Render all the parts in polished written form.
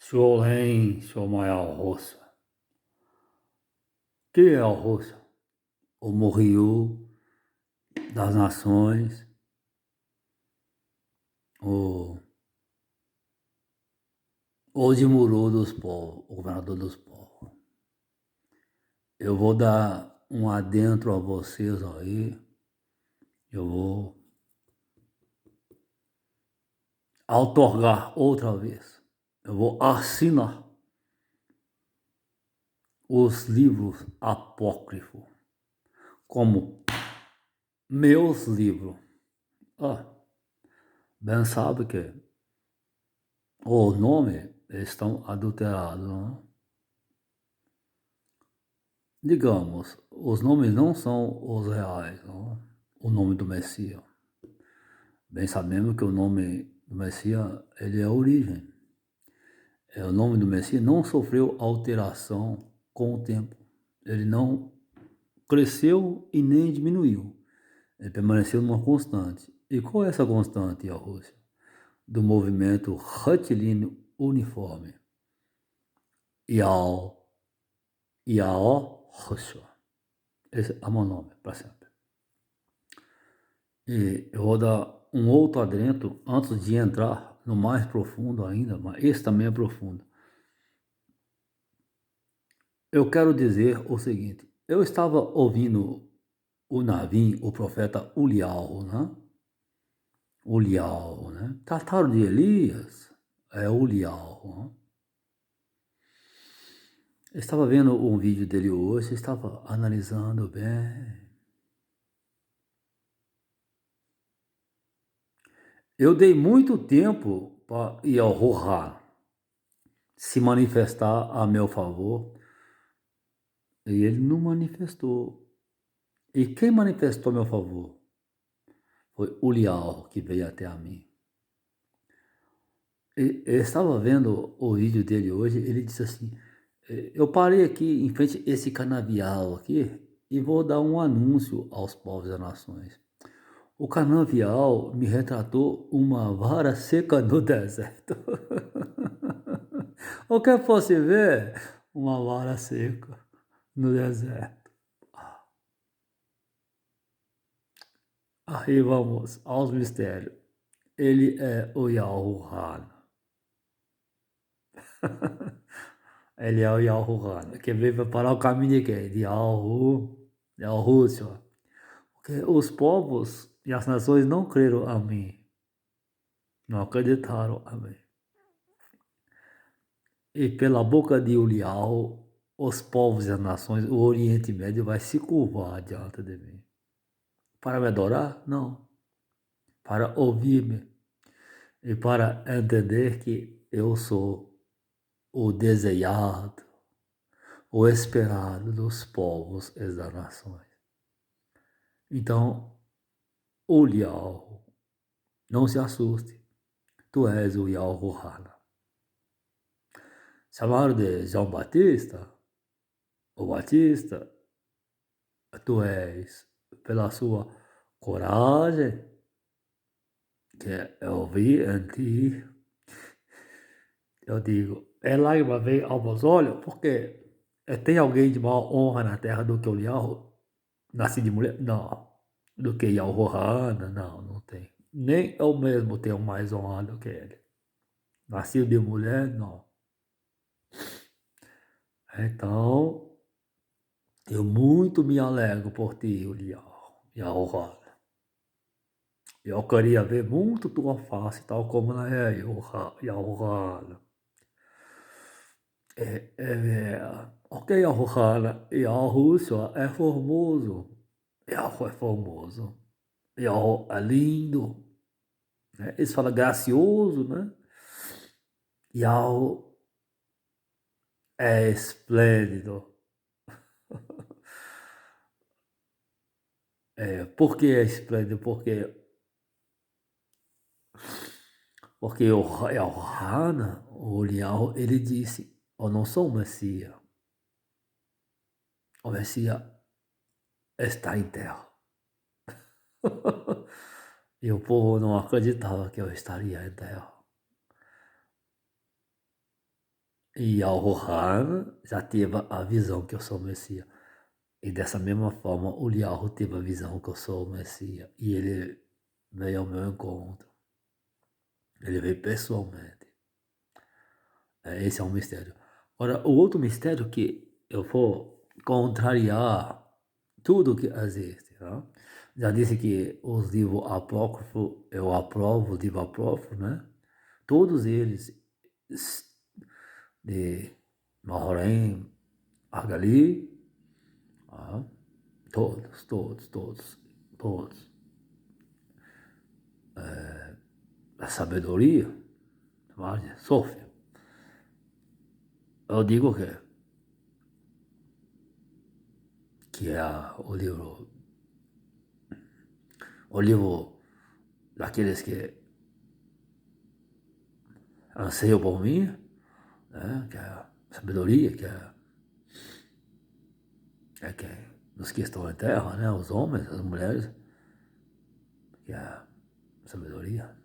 Sholem, Shomayal Roça. Que é o Roça? O Morriú das nações, o Odimuru dos povos, o governador dos povos. Eu vou dar um adentro a vocês aí, eu vou outorgar outra vez, eu vou assinar os livros apócrifos como meus livros. Ah, bem sabe que os nomes estão adulterados, não? Digamos, os nomes não são os reais, não? O nome do Messias. Bem sabemos que o nome do Messias, ele é a origem. O nome do Messias não sofreu alteração com o tempo. Ele não cresceu e nem diminuiu. Ele permaneceu numa constante. E qual é essa constante, a Rússia? Do movimento retilíneo uniforme. Yao Rússia. Esse é o meu nome, para sempre. E eu vou dar um outro adentro antes de entrar no mais profundo ainda, mas esse também é profundo. Eu quero dizer o seguinte, eu estava ouvindo o Navim, o profeta Ulial, né? Ulial, né? Trataram de Elias, é Ulial, né? Eu estava vendo um vídeo dele hoje, estava analisando bem. Eu dei muito tempo para Yahuwah se manifestar a meu favor e ele não manifestou. E quem manifestou a meu favor foi Ulial que veio até a mim. Eu estava vendo o vídeo dele hoje, ele disse assim, eu parei aqui em frente a esse canavial aqui e vou dar um anúncio aos povos das nações. O canavial me retratou uma vara seca no deserto. O que fosse ver? Uma vara seca no deserto. Aí vamos aos mistérios. Ele é o Yahuwah. Ele é o Yahuwah, que veio preparar o caminho de quem? De Yahushua. Porque os povos e as nações não creram a mim. Não acreditaram a mim. E pela boca de Ulial, os povos e as nações, o Oriente Médio vai se curvar diante de mim. Para me adorar? Não. Para ouvir-me. E para entender que eu sou o desejado, o esperado dos povos e das nações. Então, Ulial, não se assuste, tu és o Yahuwah. Chamaram de João Batista, o Batista, tu és pela sua coragem, que eu vi em ti. Eu digo, é lágrima vem aos meus olhos, porque tem alguém de maior honra na terra do que o Liao, nascido de mulher? Não. Do que Yahuwah? Não, não tem. Nem eu mesmo tenho mais honra do que ele. Nascido de mulher? Não. Então, eu muito me alegro por ti, Yahuwah. Eu queria ver muito tua face, tal como ela é, Yahuwah. Ok, Yahushua é formoso. Yahoo é formoso. Yahoo é lindo. Né? Eles falam gracioso, né? Yahoo é esplêndido. Por que é esplêndido? Porque o Yohana, o Liao, ele disse, eu não sou o Messias. O Messias está em terra. E o povo não acreditava que eu estaria em terra. Yahuwah já teve a visão que eu sou o Messias. E dessa mesma forma, o Yahu teve a visão que eu sou o Messias. E ele veio ao meu encontro. Ele veio pessoalmente. Esse é um mistério. Agora, o outro mistério que eu vou contrariar tudo que existe. Tá? Já disse que os livros apócrifos, eu aprovo o livro apócrifo, né? Todos eles, de Mahorém, Agali, tá? Todos. A sabedoria, Sofia. Eu digo que é o livro daqueles que anseiam por mim, né? Que é a sabedoria, que é dos que estão em terra, né? Os homens, as mulheres, que é a sabedoria.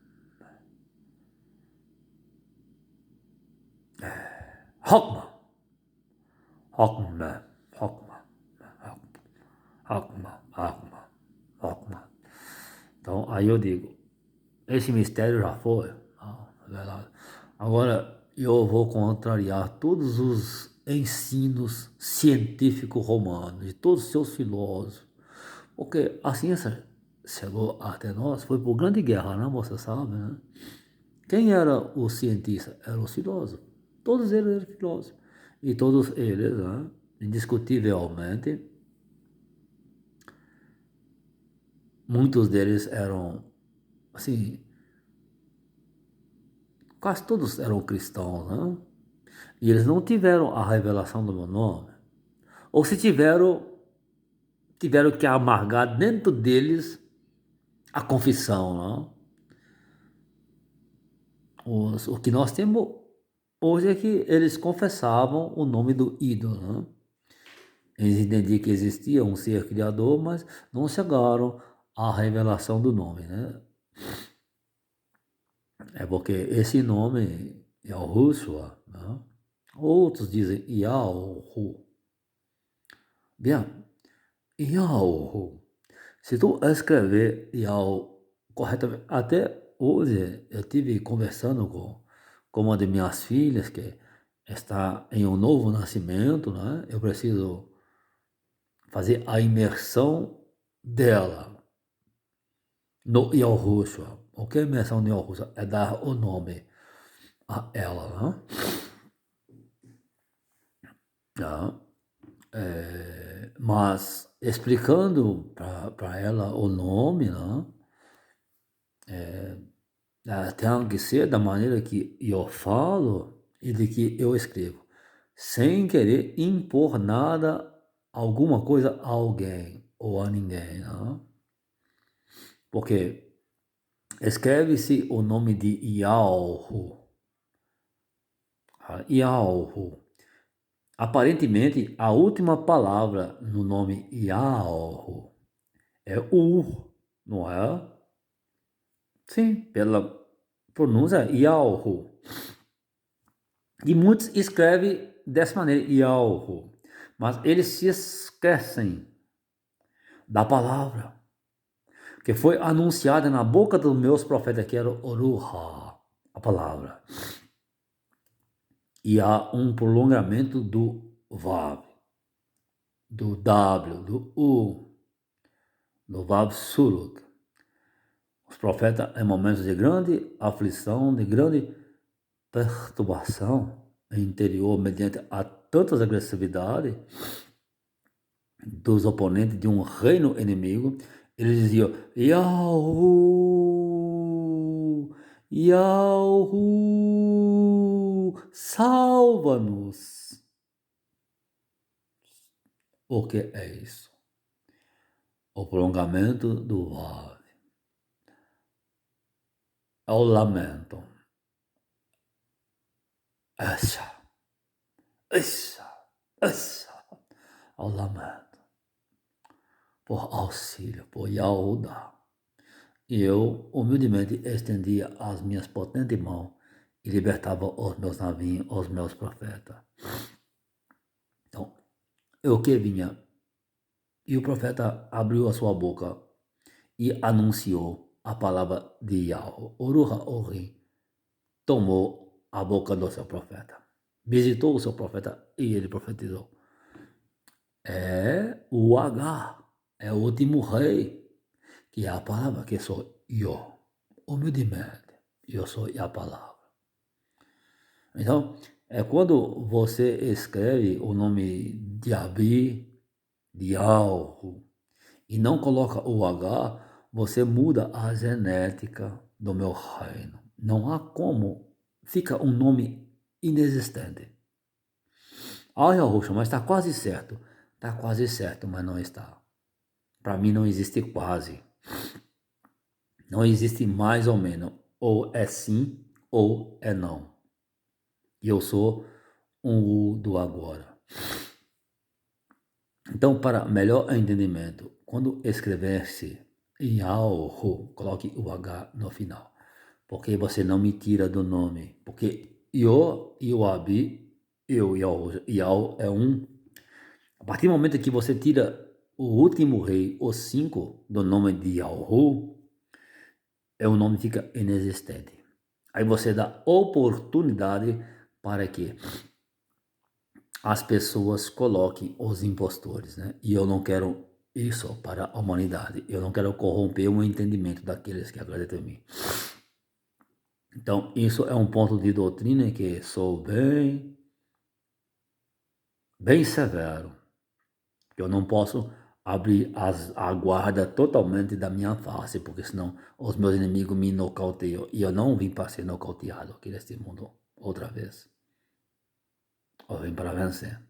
Hokma, Hokma, Hokma, Hokma. Então, aí eu digo, esse mistério já foi, revelado. Agora, eu vou contrariar todos os ensinos científicos romanos, de todos os seus filósofos, porque a ciência chegou até nós, foi por grande guerra, né? Você sabe, né? Quem era o cientista? Eram os filósofos. Todos eles eram filósofos. E todos eles, né, indiscutivelmente, muitos deles eram, assim, quase todos eram cristãos, né? E eles não tiveram a revelação do meu nome. Ou se tiveram que amargar dentro deles a confissão, né? O que nós temos hoje é que eles confessavam o nome do ídolo, né? Eles entendiam que existia um ser criador, mas não chegaram à revelação do nome, né? É porque esse nome, Yahushua, né? Outros dizem Yahu. Bem, Yahu. Se tu escrever Yahu corretamente, até hoje eu tive conversando com uma de minhas filhas que está em um novo nascimento, né? Eu preciso fazer a imersão dela no Yahushua. O que é imersão no Yahushua? É dar o nome a ela, né? Tá? Mas explicando para ela o nome, né? Tem que ser da maneira que eu falo e de que eu escrevo, sem querer impor nada, alguma coisa a alguém ou a ninguém, né? Porque escreve-se o nome de Yahu, Yahu. Aparentemente, a última palavra no nome Yahu é não é? Sim, pela pronúncia Yahu. E muitos escrevem dessa maneira, Yahu. Mas eles se esquecem da palavra que foi anunciada na boca dos meus profetas, que era Oruha, a palavra. E há um prolongamento do Vav, do W, do U, do Vav Surut. Os profetas, em momentos de grande aflição, de grande perturbação interior, mediante a tantas agressividades dos oponentes de um reino inimigo, eles diziam: Yahu, Yahu, salva-nos. O que é isso? O prolongamento do vale. É o lamento. Essa, essa, ao lamento, por auxílio, por Yahuda. E eu humildemente estendia as minhas potentes mãos e libertava os meus navios, os meus profetas. Então, o que vinha? E o profeta abriu a sua boca e anunciou a palavra de Yahweh. O Ruach Ori tomou a boca do seu profeta, visitou o seu profeta e ele profetizou. É o H, é o último rei, que é a palavra que sou eu. Humildemente, eu sou a palavra. Então, é quando você escreve o nome de Abi, de Alro, e não coloca o H, você muda a genética do meu reino. Não há como. Fica um nome inexistente. Olha, Roxa, mas está quase certo. Está quase certo, mas não está. Para mim não existe quase. Não existe mais ou menos. Ou é sim ou é não. E eu sou um U do agora. Então, para melhor entendimento, quando escrever-se Yahweh, coloque o H no final. Porque você não me tira do nome. Porque Yo e o Abi, eu e Yahweh é um. A partir do momento que você tira o último rei, o 5, do nome de Yahweh, o nome fica inexistente. Aí você dá oportunidade para que as pessoas coloquem os impostores, né? E eu não quero isso para a humanidade. Eu não quero corromper o entendimento daqueles que acreditam em mim. Então, isso é um ponto de doutrina que sou bem severo. Eu não posso abrir a guarda totalmente da minha face, porque senão os meus inimigos me nocauteiam. E eu não vim para ser nocauteado aqui neste mundo outra vez. Eu vim para vencer.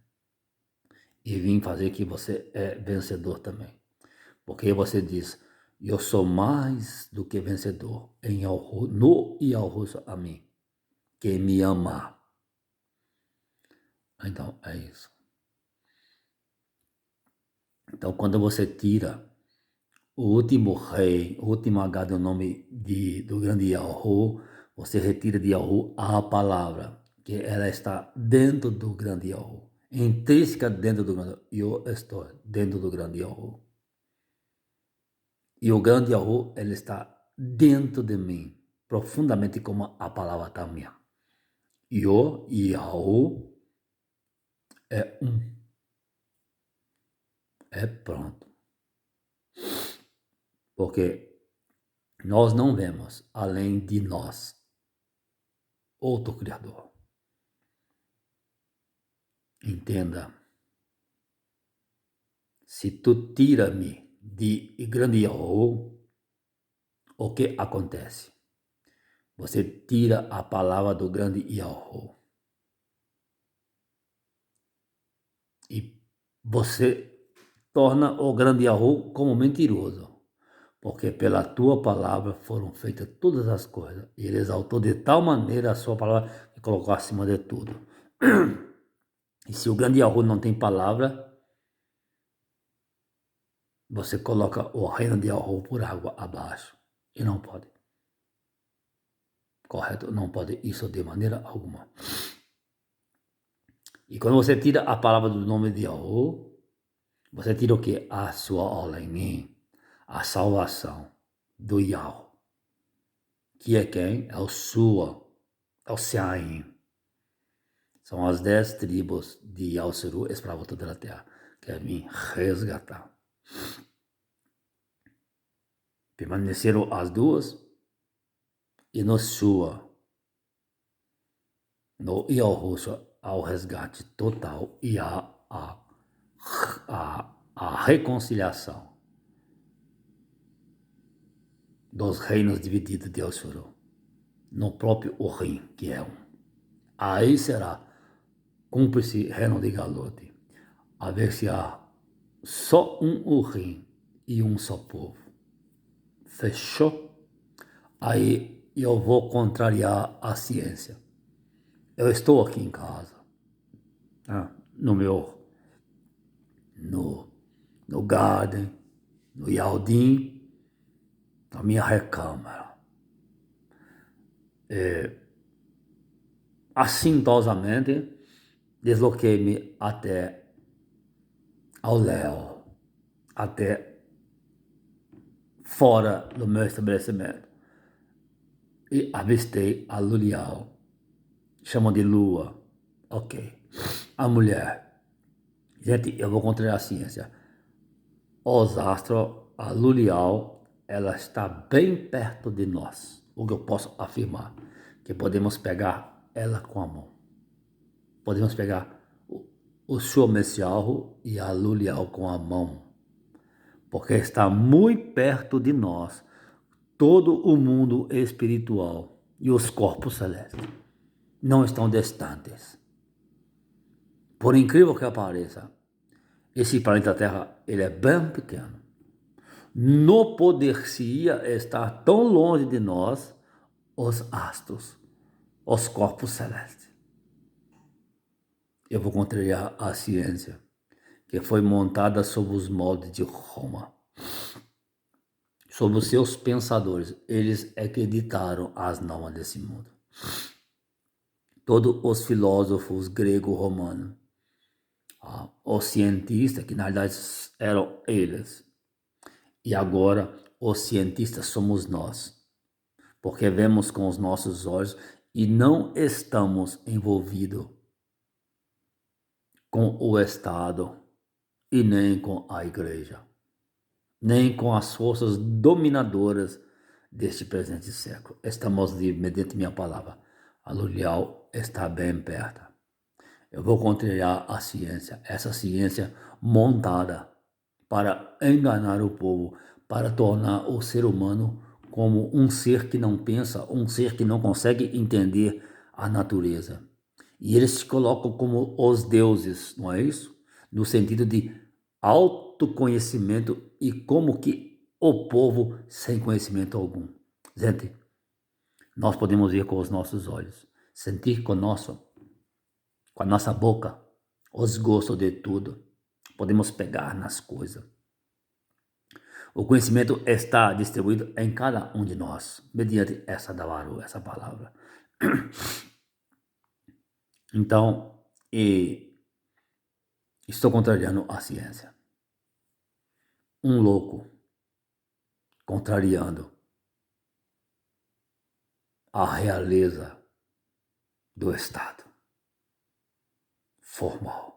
E vim fazer que você é vencedor também. Porque você diz, eu sou mais do que vencedor no Yahushua a mim, que me ama. Então, é isso. Então, quando você tira o último rei, o último H do nome do grande Yahu, você retira de Yahu a palavra, que ela está dentro do grande Yahu, intrínseca dentro do grande Yahu. Eu estou dentro do grande Yahu. E o grande Yahu, ele está dentro de mim, profundamente como a palavra também. Yo e Yahu é um. É pronto. Porque nós não vemos, além de nós, outro Criador. Entenda. Se tu tira-me de grande Yahu, o que acontece? Você tira a palavra do grande Yahu. E você torna o grande Yahu como mentiroso. Porque pela tua palavra foram feitas todas as coisas. E ele exaltou de tal maneira a sua palavra que colocou acima de tudo. E se o grande Yahu não tem palavra, você coloca o reino de Yahu por água abaixo. E não pode. Correto? Não pode isso de maneira alguma. E quando você tira a palavra do nome de Yahu, você tira o que? A sua Olenim, a salvação do Yahu. Que é quem? É o Sua, é o Seaim. São as 10 tribos de Yahusuru, escravo toda a terra, que é me resgatar. Permaneceram as duas e no Sua, no Yahushua, ao resgate total e a reconciliação dos reinos divididos de Yahusuru, no próprio Orim, que é um. Aí será cúmplice reino de Galote, a ver se há só um Urim e um só povo. Fechou? Aí eu vou contrariar a ciência. Eu estou aqui em casa, no meu, no Garden, no Yaldim, na minha recâmara. assintosamente, desloquei-me até ao léu, até fora do meu estabelecimento, e avistei a Lurial, chamam de Lua, ok, a mulher. Gente, eu vou contrariar a ciência. Os astros, a Lurial, ela está bem perto de nós. O que eu posso afirmar, que podemos pegar ela com a mão. Podemos pegar o Shomesialro e a Lurial com a mão, porque está muito perto de nós todo o mundo espiritual e os corpos celestes. Não estão distantes. Por incrível que pareça, esse planeta Terra ele é bem pequeno. Não poderia estar tão longe de nós os astros, os corpos celestes. Eu vou contrariar a ciência, que foi montada sob os moldes de Roma, sob os seus pensadores. Eles é que editaram as normas desse mundo. Todos os filósofos grego-romanos, os cientistas, que na verdade eram eles, e agora os cientistas somos nós, porque vemos com os nossos olhos e não estamos envolvidos com o Estado e nem com a igreja, nem com as forças dominadoras deste presente século. Estamos livres mediante minha palavra. A Lurial está bem perto. Eu vou contrariar a ciência, essa ciência montada para enganar o povo, para tornar o ser humano como um ser que não pensa, um ser que não consegue entender a natureza. E eles se colocam como os deuses, não é isso? No sentido de autoconhecimento e como que o povo sem conhecimento algum. Gente, nós podemos ver com os nossos olhos, sentir com a nossa boca, os gostos de tudo. Podemos pegar nas coisas. O conhecimento está distribuído em cada um de nós, mediante essa Dawaru, essa palavra. Então, estou contrariando a ciência. Um louco contrariando a realeza do Estado formal.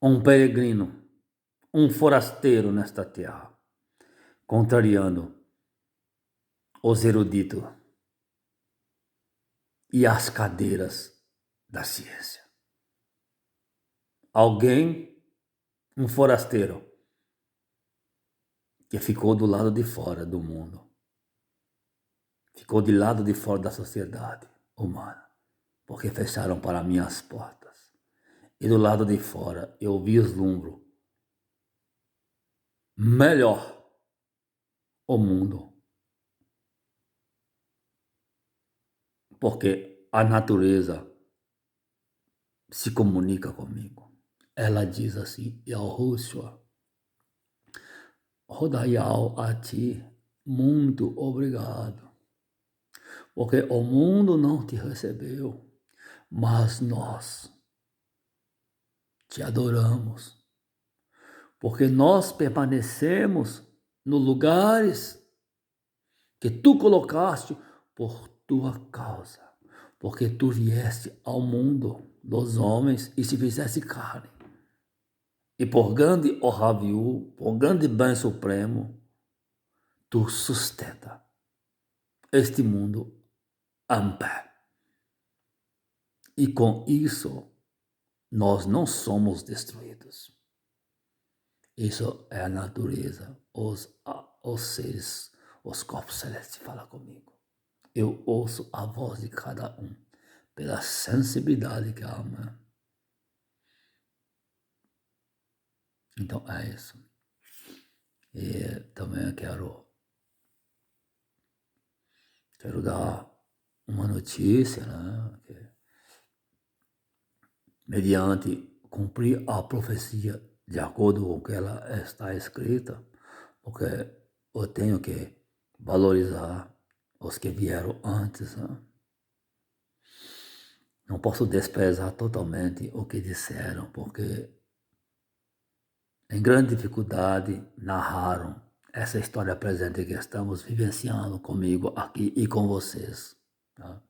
Um peregrino, um forasteiro nesta terra, contrariando os eruditos e as cadeiras da ciência. Alguém, um forasteiro, que ficou do lado de fora do mundo, ficou de lado de fora da sociedade humana, porque fecharam para mim as portas. E do lado de fora eu vislumbro melhor o mundo, porque a natureza se comunica comigo. Ela diz assim: Yahushua, Rodaial, a ti, muito obrigado, porque o mundo não te recebeu, mas nós te adoramos, porque nós permanecemos nos lugares que tu colocaste por tua causa, porque tu vieste ao mundo dos homens e se fizesse carne. E por grande Ohaviu, por grande bem supremo, tu sustenta este mundo em pé. E com isso, nós não somos destruídos. Isso é a natureza, os seres, os corpos celestes falam comigo. Eu ouço a voz de cada um, pela sensibilidade que há. Então é isso. E também quero dar uma notícia, né? Que, mediante cumprir a profecia de acordo com o que ela está escrita, porque eu tenho que valorizar os que vieram antes, né? Não posso desprezar totalmente o que disseram, porque em grande dificuldade narraram essa história presente que estamos vivenciando comigo aqui e com vocês. Tá?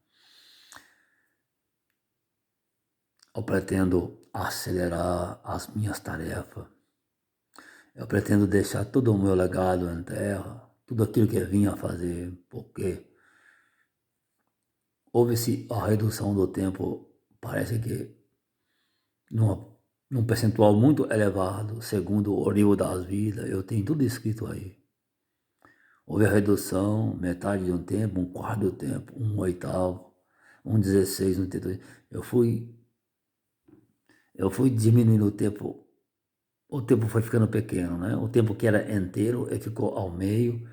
Eu pretendo acelerar as minhas tarefas. Eu pretendo deixar todo o meu legado em terra, tudo aquilo que eu vim a fazer, porque houve-se a redução do tempo, parece que num percentual muito elevado, segundo o nível das vidas, eu tenho tudo escrito aí. Houve a redução, metade de um tempo, um quarto do tempo, um oitavo, um 16, um 32. Eu fui diminuindo o tempo foi ficando pequeno, né? O tempo que era inteiro, ele ficou ao meio,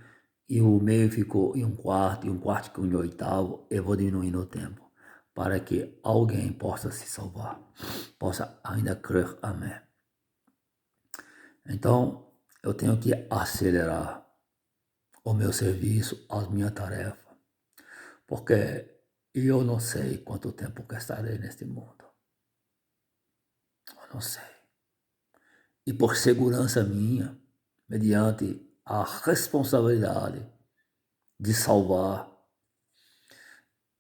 e o meio ficou em um quarto ficou em oitavo, eu vou diminuindo o tempo, para que alguém possa se salvar, possa ainda crer, amém. Então, eu tenho que acelerar o meu serviço, as minhas tarefas, porque eu não sei quanto tempo que estarei neste mundo, eu não sei. E por segurança minha, mediante a responsabilidade de salvar,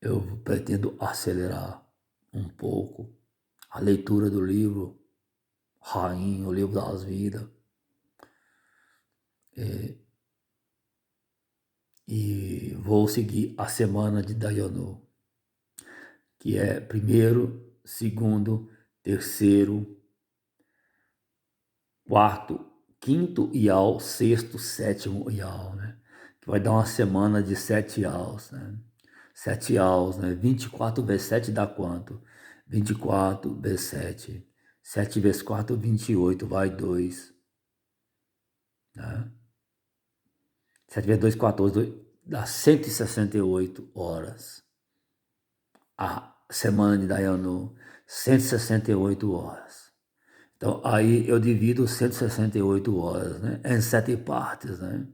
eu pretendo acelerar um pouco a leitura do livro Rainha, o livro das vidas, e vou seguir a semana de Dayanu, que é primeiro, segundo, terceiro, quarto, quinto ial, sexto, sétimo ial, né? Que vai dar uma semana de 7 ials, né? 7 ials, né? 24 vezes 7 dá quanto? 24 vezes 7. 7 vezes 4, 28, vai 2, né? 7 vezes 2, 14, 2, dá 168 horas. A semana de Dayanu, 168 horas. Então, aí eu divido 168 horas, né, em 7 partes, né?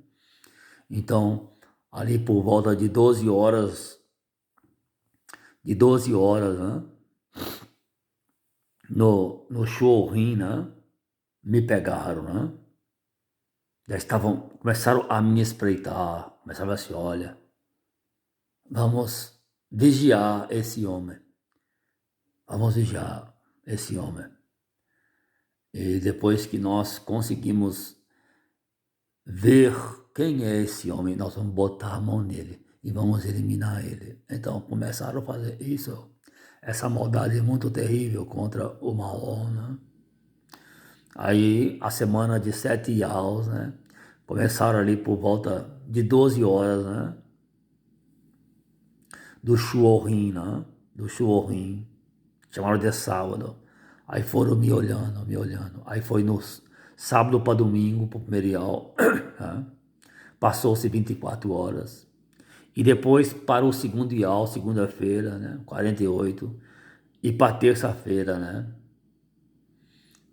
Então, ali por volta de 12 horas, né, no Chuorin, né, me pegaram, né? Começaram a me espreitar, começaram assim, olha, vamos vigiar esse homem, vamos vigiar esse homem. E depois que nós conseguimos ver quem é esse homem, nós vamos botar a mão nele e vamos eliminar ele. Então começaram a fazer isso, essa maldade muito terrível contra o Mahon, né? Aí a semana de 7 yaus, né? Começaram ali por volta de 12 horas, né? Do Shuorin, né? Do Shuorin, chamaram de sábado. Aí foram me olhando, me olhando. Aí foi no sábado para domingo, para o primeiro yau, né? Passou-se 24 horas. E depois para o segundo IAL, segunda-feira, né? 48. E para terça-feira, né?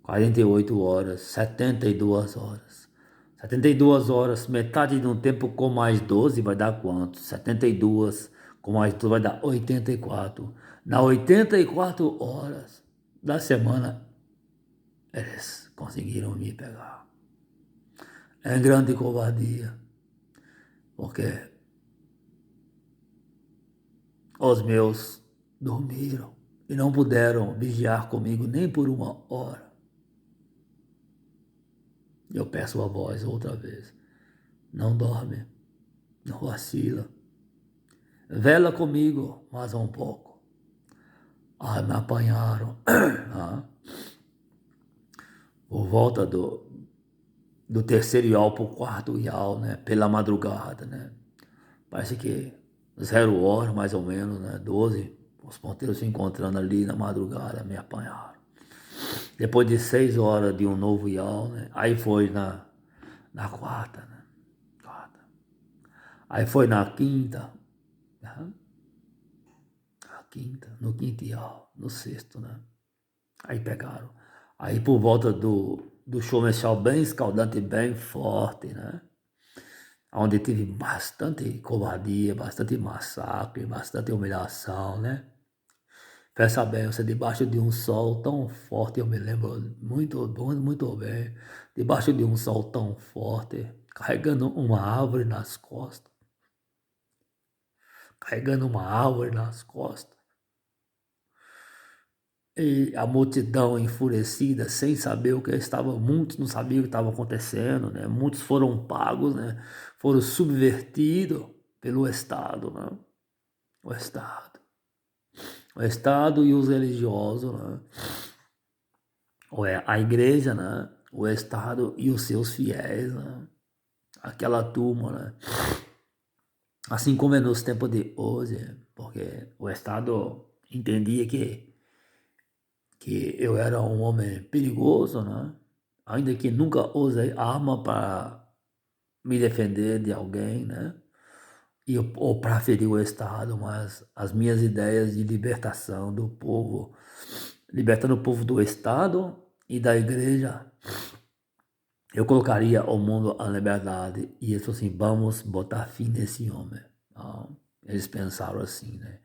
48 horas, 72 horas. 72 horas, metade de um tempo com mais 12 vai dar quanto? 72 com mais 12 vai dar 84. Na 84 horas da semana, eles conseguiram me pegar. É grande covardia, porque os meus dormiram e não puderam vigiar comigo nem por uma hora. Eu peço a voz outra vez. Não dorme, não vacila. Vela comigo mais um pouco. Ah, me apanharam. Ah, por volta do terceiro iau para o quarto iau, né? Pela madrugada, né? Parece que 0 hora, mais ou menos, né? 12, os ponteiros se encontrando ali na madrugada, me apanharam. Depois de 6 horas de um novo iau, né? Aí foi na quarta, né? Quarta. Aí foi na quinta, né? Na quinta, no quinto iau, no sexto, né? Aí pegaram. Aí por volta do show mensal bem escaldante, bem forte, né? onde teve bastante covardia, bastante massacre, bastante humilhação, né? Pensa bem, você debaixo de um sol tão forte, eu me lembro muito bem, debaixo de um sol tão forte, carregando uma árvore nas costas, carregando uma árvore nas costas. E a multidão enfurecida, sem saber o que estava, muitos não sabiam o que estava acontecendo, né? Muitos foram pagos, né? Foram subvertidos pelo Estado, né? O Estado. O Estado e os religiosos, né? Ou é a igreja, né? O Estado e os seus fiéis, né? Aquela turma, né? Assim como é nos tempos de hoje, porque o Estado entendia que eu era um homem perigoso, né? Ainda que nunca usei arma para me defender de alguém, né? Ou para ferir o Estado, mas as minhas ideias de libertação do povo, libertando o povo do Estado e da igreja, eu colocaria o mundo à liberdade. E eles falaram assim, vamos botar fim nesse homem. Então, eles pensaram assim, né?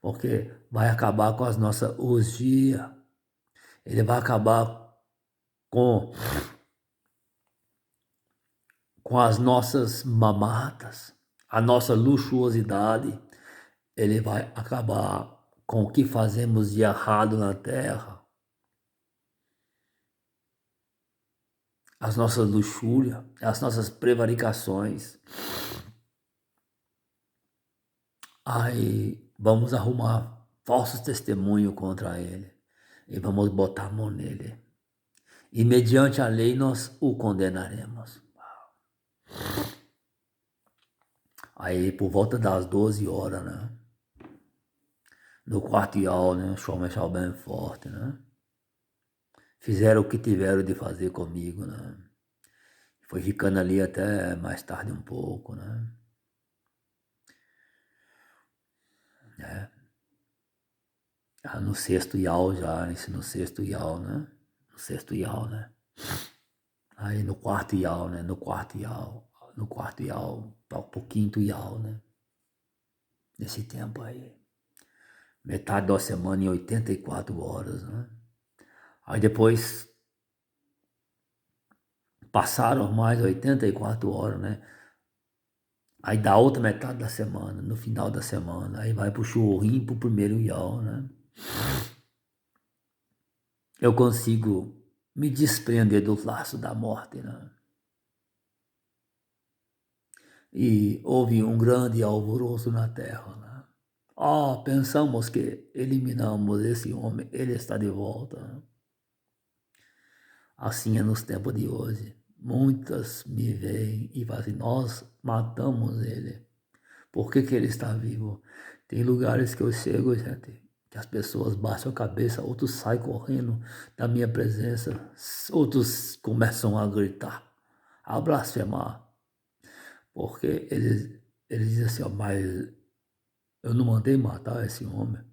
Porque vai acabar com as nossas orgias, ele vai acabar com, com as nossas mamatas, a nossa luxuosidade, ele vai acabar com o que fazemos de errado na terra, as nossas luxúrias, as nossas prevaricações. Aí vamos arrumar falsos testemunhos contra ele e vamos botar a mão nele. E mediante a lei nós o condenaremos. Aí por volta das 12 horas, né? No quartel, né? Começou bem forte, né? Fizeram o que tiveram de fazer comigo, né? Foi ficando ali até mais tarde um pouco, né? É. No sexto iau já, isso no sexto iau, né? No sexto iau, né? Aí no quarto iau, né? No quarto iau, pro quinto iau, né? Nesse tempo aí. Metade da semana em 84 horas, né? Aí depois passaram mais 84 horas, né? Aí dá outra metade da semana, no final da semana, aí vai pro churrinho, pro primeiro iau, né? Eu consigo me desprender do laço da morte, né? E houve um grande alvoroço na terra, né? Pensamos que eliminamos esse homem, ele está de volta, né? Assim é nos tempos de hoje. Muitas me veem e falam assim, nós matamos ele. Por que ele está vivo? Tem lugares que eu chego, gente, que as pessoas baixam a cabeça, outros saem correndo da minha presença, outros começam a gritar, a blasfemar, porque eles dizem assim, ó, mas eu não mandei matar esse homem,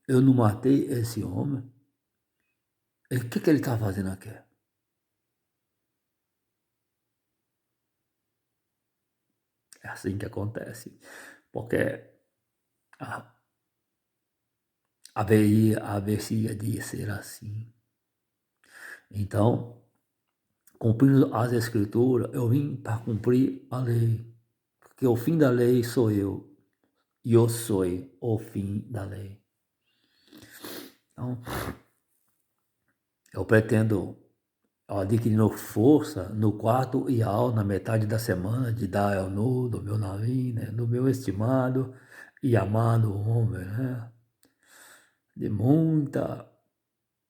eu não matei esse homem, o que ele está fazendo aqui? É assim que acontece, porque ah, haveria de ser assim. Então, cumprindo as escrituras, eu vim para cumprir a lei, porque o fim da lei sou eu, e eu sou o fim da lei. Então, eu pretendo adquirindo força no quarto iau, na metade da semana, de dar ao nu do meu navio, né, do meu estimado e amado homem, né, de muita,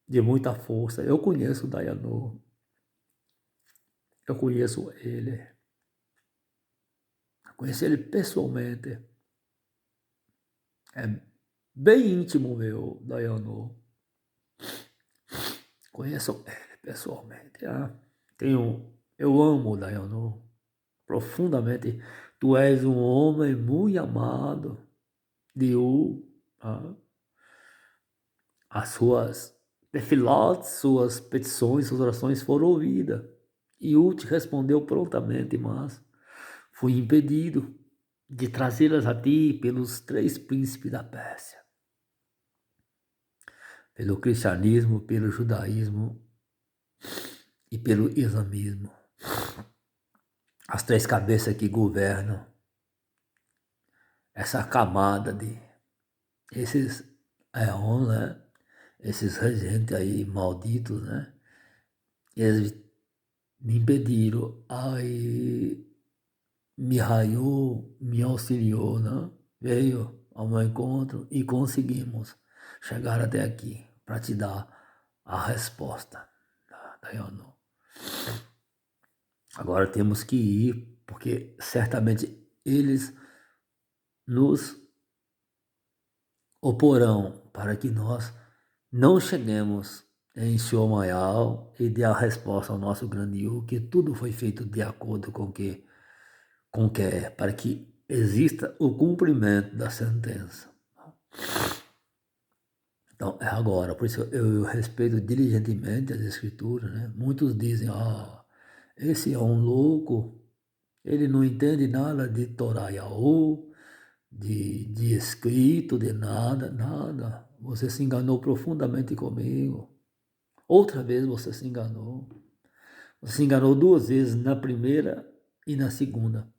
de muita força. Eu conheço o Dayanu, eu conheço ele pessoalmente, é bem íntimo meu, Dayanu. Conheço ele pessoalmente. Eu amo o Dayanu profundamente. Tu és um homem muito amado de U. Ah, as suas tefilotes, suas petições, suas orações foram ouvidas. E U te respondeu prontamente, mas fui impedido de trazê-las a ti pelos 3 príncipes da Pérsia, pelo cristianismo, pelo judaísmo e pelo islamismo. As 3 cabeças que governam essa camada de esses éon, né? Esses regentes aí malditos, né? Eles me impediram, aí Mihail me auxiliou, né? Veio ao meu encontro e conseguimos chegar até aqui para te dar a resposta da Yonu. Agora temos que ir, porque certamente eles nos oporão para que nós não cheguemos em Xiomaial e dê a resposta ao nosso grande Yu, que tudo foi feito de acordo com que é, para que exista o cumprimento da sentença. Então, é agora, por isso eu respeito diligentemente as escrituras, né? Muitos dizem, esse é um louco, ele não entende nada de Torá Yahu, de escrito, de nada, nada. Você se enganou profundamente comigo. Outra vez você se enganou. Você se enganou 2 vezes, na primeira e na segunda.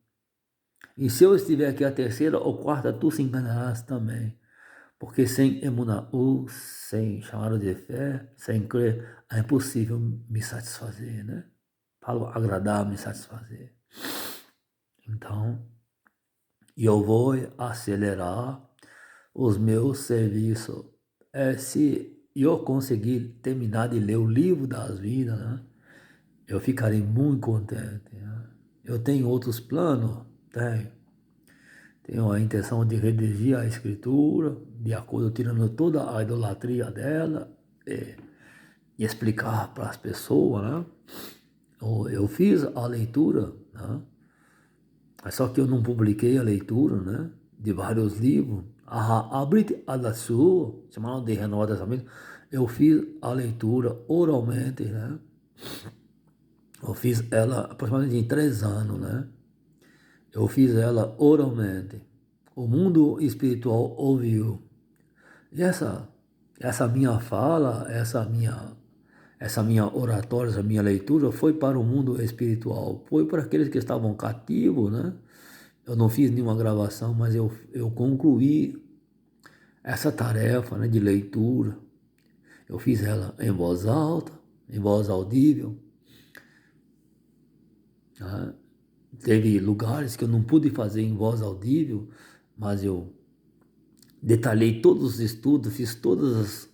E se eu estiver aqui a terceira ou quarta, tu se enganarás também. Porque sem emunaú, sem chamado de fé, sem crer, é impossível me satisfazer, né? Falo agradar, me satisfazer. Então, eu vou acelerar os meus serviços. Se eu conseguir terminar de ler o livro das vidas, né? Eu ficarei muito contente. Né? Eu tenho outros planos? Tenho a intenção de redigir a escritura, de acordo, tirando toda a idolatria dela, e explicar para as pessoas, né? Eu fiz a leitura, né? Só que eu não publiquei a leitura, né? De vários livros. A Brit Adatsu, chamada de Renovar Testamento, eu fiz a leitura oralmente, né? Eu fiz ela aproximadamente em 3 anos, né? Eu fiz ela oralmente. O mundo espiritual ouviu. E essa minha fala, essa minha oratória, essa minha leitura foi para o mundo espiritual. Foi para aqueles que estavam cativos, né? Eu não fiz nenhuma gravação, mas eu concluí essa tarefa, né, de leitura. Eu fiz ela em voz alta, em voz audível. Né? Teve lugares que eu não pude fazer em voz audível, mas eu detalhei todos os estudos, fiz todas as...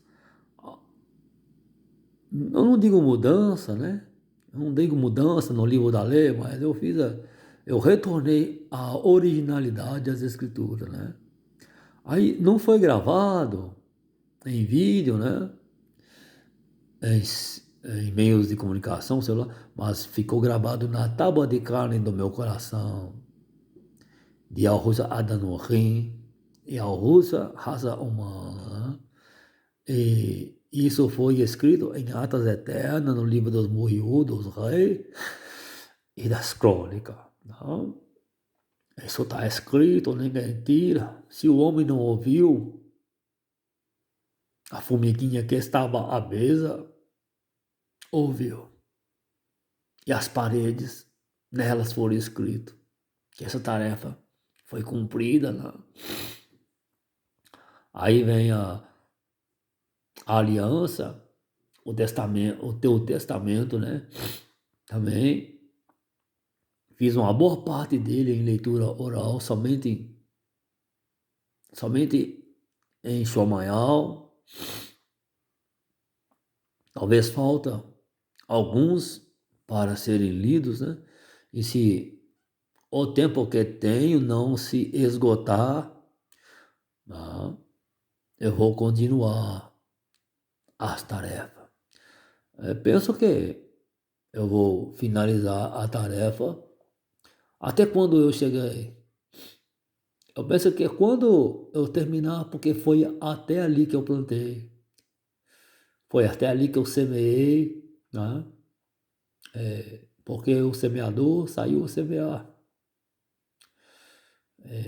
Eu não digo mudança, né? Eu não digo mudança no livro da lei, mas eu retornei à originalidade das escrituras, né? Aí não foi gravado em vídeo, né? Em, em meios de comunicação, sei lá, mas ficou gravado na tábua de carne do meu coração, de Al-Rusa Adanorim e Al-Rusa Raça Humana. Né? E isso foi escrito em Atas Eternas, no livro dos Muiú, dos Reis e das Crônicas. Não? Isso está escrito, ninguém tira. Se o homem não ouviu, a formiguinha que estava à mesa ouviu. E as paredes, nelas foram escrito que essa tarefa foi cumprida. Né? Aí vem a aliança, o testamento, o teu testamento, né? Também fiz uma boa parte dele em leitura oral, somente em Xomayal. Talvez falta alguns para serem lidos, né? E se o tempo que tenho não se esgotar, né? Eu vou continuar as tarefas. Penso que eu vou finalizar a tarefa até quando eu cheguei. Eu penso que quando eu terminar, porque foi até ali que eu plantei, foi até ali que eu semeei, né? Porque o semeador saiu a semear.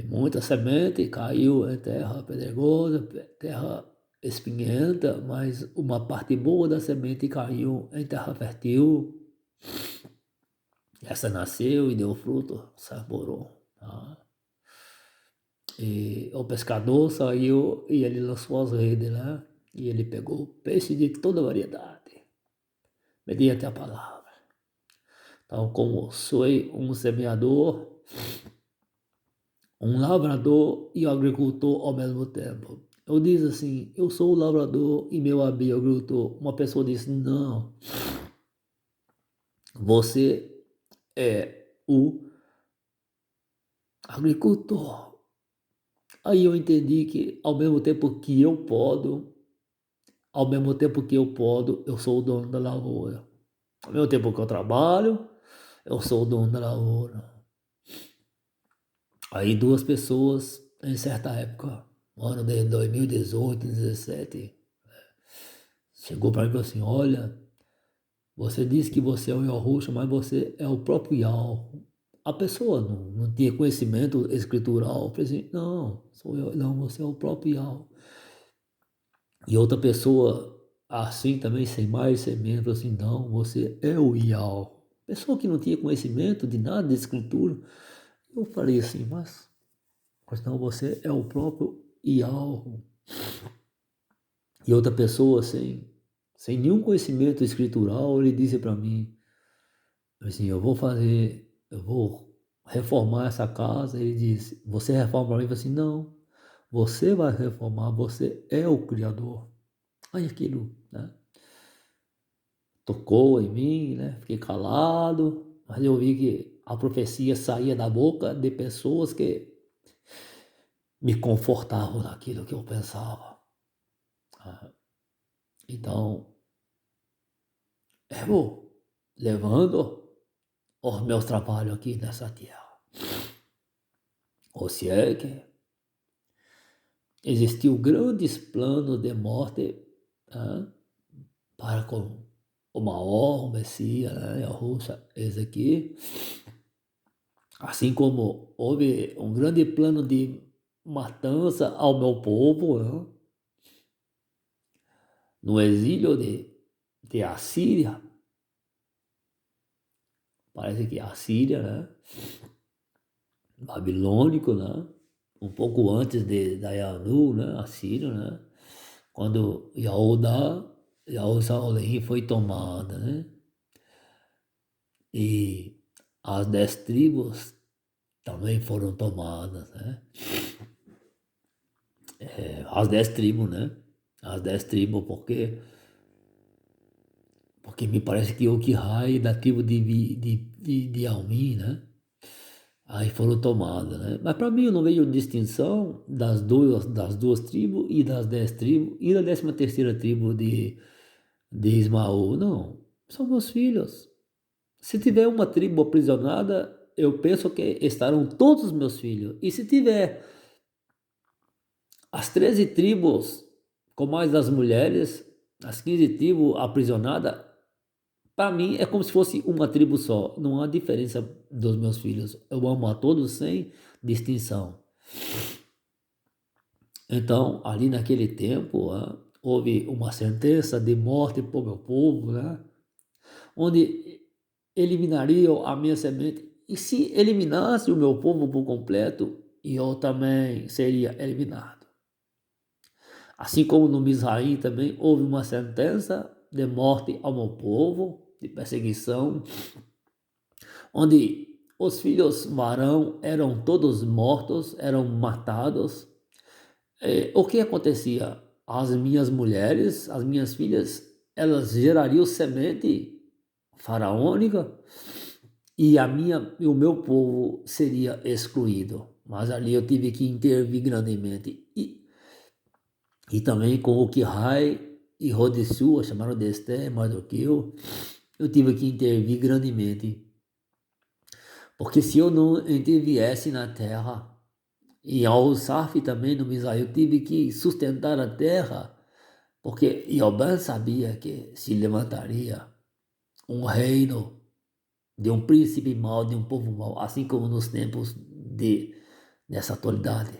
Muita semente caiu em terra pedregosa, terra espinhenta, mas uma parte boa da semente caiu em terra fértil. Essa nasceu e deu fruto, saborou. Tá? E o pescador saiu e ele lançou as redes, né? E ele pegou peixe de toda variedade, mediante a palavra. Então, como sou um semeador, um lavrador e um agricultor ao mesmo tempo. Eu disse assim, eu sou o lavrador e meu amigo agricultor. Uma pessoa disse, não, você é o agricultor. Aí eu entendi que ao mesmo tempo que eu podo, eu sou o dono da lavoura. Ao mesmo tempo que eu trabalho, eu sou o dono da lavoura. Aí duas pessoas, em certa época, no ano de 2018, 2017, chegou para mim e falou assim, olha, você disse que você é o Yahushua, mas você é o próprio Yah. A pessoa não tinha conhecimento escritural. Eu falei assim, não, sou eu, não, você é o próprio Yah. E outra pessoa, assim também, sem mais, sem menos, falou assim, não, você é o Yah. Pessoa que não tinha conhecimento de nada de escritura. Eu falei assim, mas não, você é o próprio Yah. E outra pessoa, sem nenhum conhecimento escritural, ele disse para mim, assim, eu vou reformar essa casa. Ele disse, você reforma para mim? Eu falei assim, não, você vai reformar, você é o Criador. Aí aquilo, né, tocou em mim, né, fiquei calado, mas eu vi que a profecia saía da boca de pessoas que me confortavam naquilo que eu pensava. Então, eu vou levando os meus trabalhos aqui nessa terra. Ou se é que existiu grandes planos de morte, né, para com o Maó, o Messias, né, a Rússia, esse aqui. Assim como houve um grande plano de matança ao meu povo, né, no exílio de Assíria. Parece que Assíria, né, babilônico, né, um pouco antes de Dayanu, né, Assírio, né, quando Jerusalém foi tomada, né, e as 10 tribos também foram tomadas, né, as 10 tribos, né, as 10 tribos, porque me parece que o Quirrai da tribo de Almim, né, aí foram tomadas, né? Mas para mim eu não vejo distinção das duas tribos e das 10 tribos e da 13ª tribo de Ismael. Não, são meus filhos. Se tiver uma tribo aprisionada, eu penso que estarão todos os meus filhos. E se tiver as 13 tribos, com mais as mulheres, as 15 tribos aprisionadas, para mim é como se fosse uma tribo só. Não há diferença dos meus filhos. Eu amo a todos sem distinção. Então, ali naquele tempo, houve uma sentença de morte para o meu povo, né? Onde eliminariam a minha semente. E se eliminasse o meu povo por completo, eu também seria eliminado. Assim como no Misraim também houve uma sentença de morte ao meu povo, de perseguição, onde os filhos varão eram todos mortos, eram matados. O que acontecia? As minhas mulheres, as minhas filhas, elas gerariam semente faraônica e o meu povo seria excluído. Mas ali eu tive que intervir grandemente. E também com o Kihai e Rodessua, chamaram de Esther, mais do que eu tive que intervir grandemente. Porque se eu não interviesse na terra, e ao Sarf também no Misael, eu tive que sustentar a terra, porque Yobã sabia que se levantaria um reino de um príncipe mau, de um povo mau, assim como nos tempos nessa atualidade.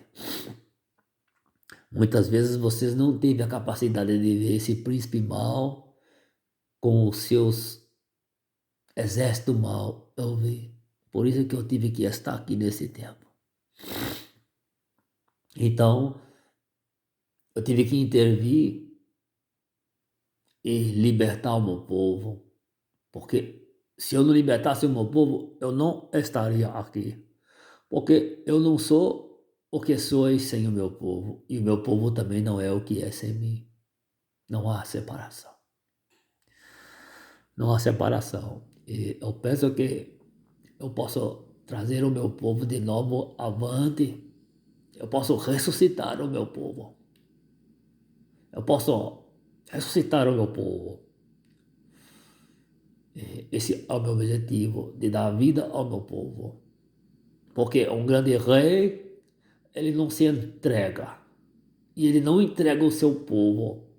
Muitas vezes vocês não teve a capacidade de ver esse príncipe mal com os seus exércitos mal. Eu vi. Por isso que eu tive que estar aqui nesse tempo. Então, eu tive que intervir e libertar o meu povo, porque se eu não libertasse o meu povo, eu não estaria aqui. Porque eu não sou o que sois sem o meu povo, e o meu povo também não é o que é sem mim. Não há separação. Não há separação. E eu penso que eu posso trazer o meu povo de novo avante. Eu posso ressuscitar o meu povo. Eu posso ressuscitar o meu povo. Esse é o meu objetivo, de dar vida ao meu povo. Porque um grande rei, ele não se entrega. E ele não entrega o seu povo.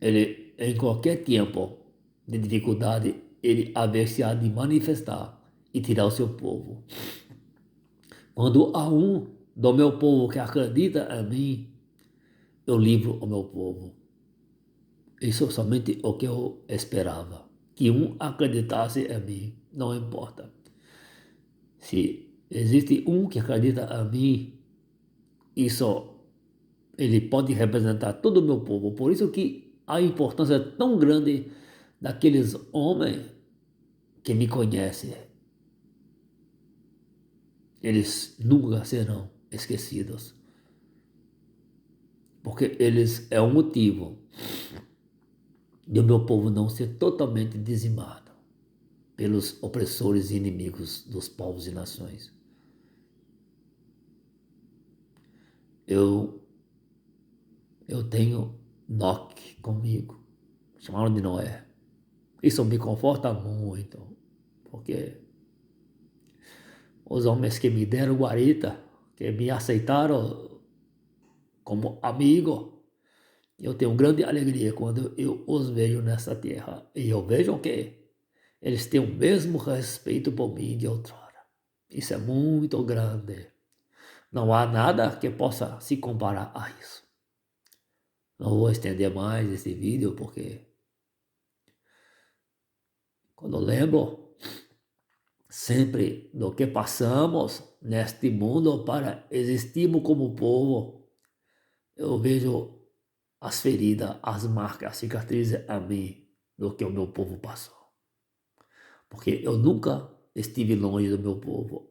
Ele, em qualquer tempo de dificuldade, ele haver-se-á de manifestar e tirar o seu povo. Quando há um do meu povo que acredita em mim, eu livro o meu povo. Isso é somente o que eu esperava. Que um acreditasse em mim, não importa. Se existe um que acredita em mim, isso ele pode representar todo o meu povo. Por isso que a importância é tão grande daqueles homens que me conhecem. Eles nunca serão esquecidos. Porque eles é o motivo de o meu povo não ser totalmente dizimado pelos opressores e inimigos dos povos e nações. Eu tenho Noque comigo, chamaram de Noé. Isso me conforta muito, porque os homens que me deram guarita, que me aceitaram como amigo, eu tenho grande alegria quando eu os vejo nessa terra. E eu vejo que eles têm o mesmo respeito por mim de outrora. Isso é muito grande. Não há nada que possa se comparar a isso. Não vou estender mais esse vídeo porque quando eu lembro sempre do que passamos neste mundo para existirmos como povo, eu vejo as feridas, as marcas, as cicatrizes a mim do que o meu povo passou. Porque eu nunca estive longe do meu povo.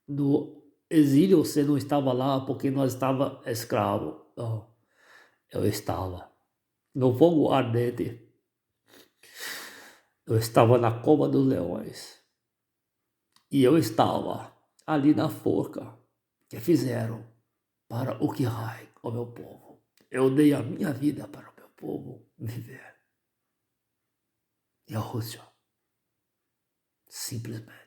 No exílio você não estava lá porque nós estava escravo. Não, eu estava no fogo ardente. Eu estava na cova dos leões. E eu estava ali na forca que fizeram para o Kirai, o meu povo. Eu dei a minha vida para o meu povo viver. E a Rússia, simplesmente.